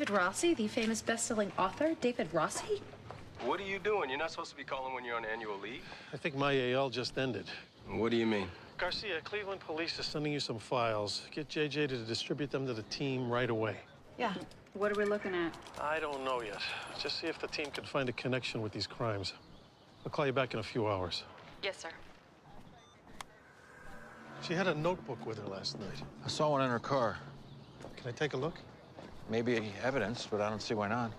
David Rossi, the famous best-selling author, David Rossi? What are you doing? You're not supposed to be calling when you're on annual leave. I think my AL just ended. What do you mean? Garcia, Cleveland police is sending you some files. Get JJ to distribute them to the team right away. Yeah. What are we looking at? I don't know yet. Just see if the team can find a connection with these crimes. I'll call you back in a few hours. Yes, sir. She had a notebook with her last night. I saw one in her car. Can I take a look? Maybe evidence, but I don't see why not.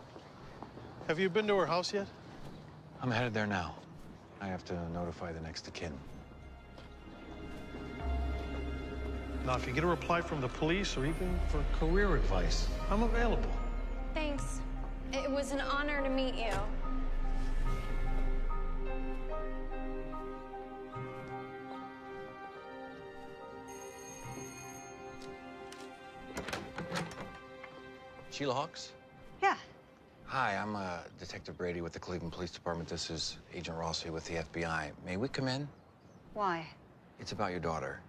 Have you been to her house yet? I'm headed there now. I have to notify the next of kin. Now, if you get a reply from the police or even for career advice, I'm available. Thanks. It was an honor to meet you. Sheila Hawks? Yeah. Hi, I'm Detective Brady with the Cleveland Police Department. This is Agent Rossi with the FBI. May we come in? Why? It's about your daughter.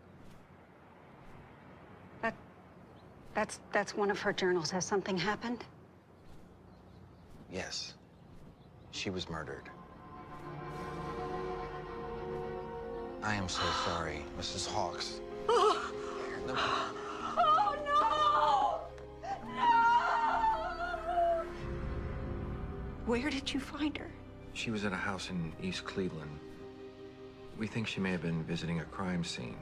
That's one of her journals. Has something happened? Yes. She was murdered. I am so sorry, Mrs. Hawks. No. Oh, no! No! Where did you find her? She was at a house in East Cleveland. We think she may have been visiting a crime scene.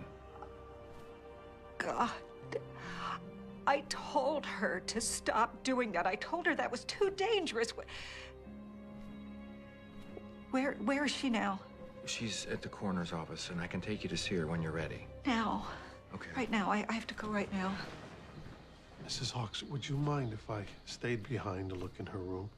God. I told her to stop doing that. I told her that was too dangerous. Where is she now? She's at the coroner's office, and I can take you to see her when you're ready. Now. Okay. Right now. I have to go right now. Mrs. Hawks, would you mind if I stayed behind to look in her room?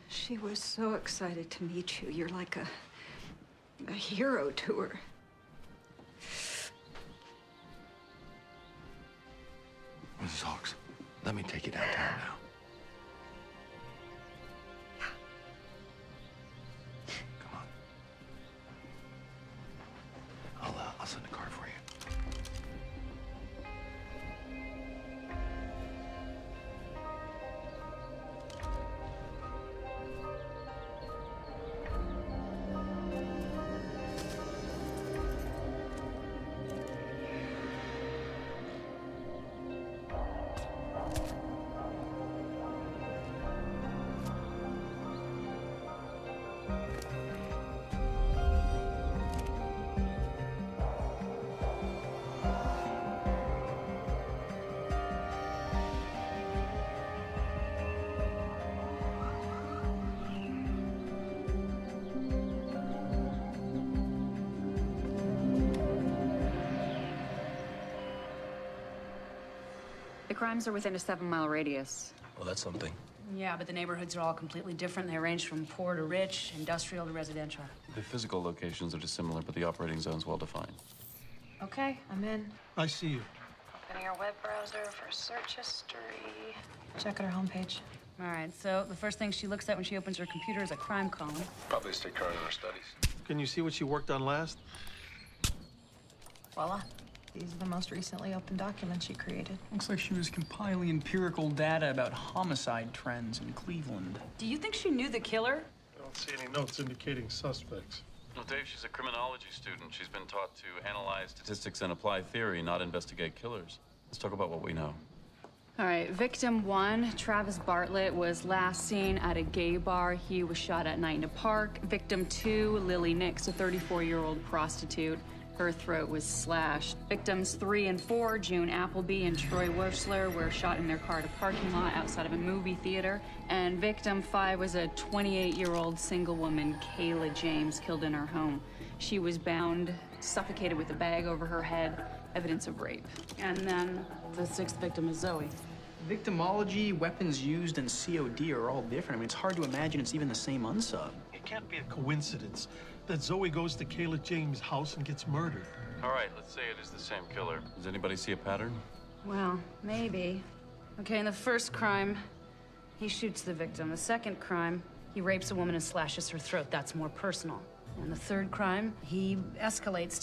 She was so excited to meet you. You're like a hero to her. Mrs. Hawks, let me take you downtown now. Come on. I'll send a car for you. The crimes are within a 7-mile radius. Well, that's something. Yeah, but the neighborhoods are all completely different. They range from poor to rich, industrial to residential. The physical locations are dissimilar, but the operating zone's well defined. Okay, I'm in. I see you. Opening your web browser for search history. Check out our homepage. All right, so the first thing she looks at when she opens her computer is a crime column. Probably stay current in our studies. Can you see what she worked on last? Voila. These are the most recently opened documents she created. Looks like she was compiling empirical data about homicide trends in Cleveland. Do you think she knew the killer? I don't see any notes indicating suspects. Well, Dave, she's a criminology student. She's been taught to analyze statistics and apply theory, not investigate killers. Let's talk about what we know. All right, victim 1, Travis Bartlett, was last seen at a gay bar. He was shot at night in a park. Victim 2, Lily Nix, a 34-year-old prostitute. Her throat was slashed. Victims 3 and 4, June Appleby and Troy Wursler, were shot in their car at a parking lot outside of a movie theater. And victim 5 was a 28-year-old single woman, Kayla James, killed in her home. She was bound, suffocated with a bag over her head, evidence of rape. And then the 6th victim is Zoe. Victimology, weapons used, and COD are all different. I mean, it's hard to imagine it's even the same unsub. It can't be a coincidence that Zoe goes to Kayla James' house and gets murdered. All right, let's say it is the same killer. Does anybody see a pattern? Well, maybe. Okay, in the first crime, he shoots the victim. The second crime, he rapes a woman and slashes her throat. That's more personal. And the third crime, he escalates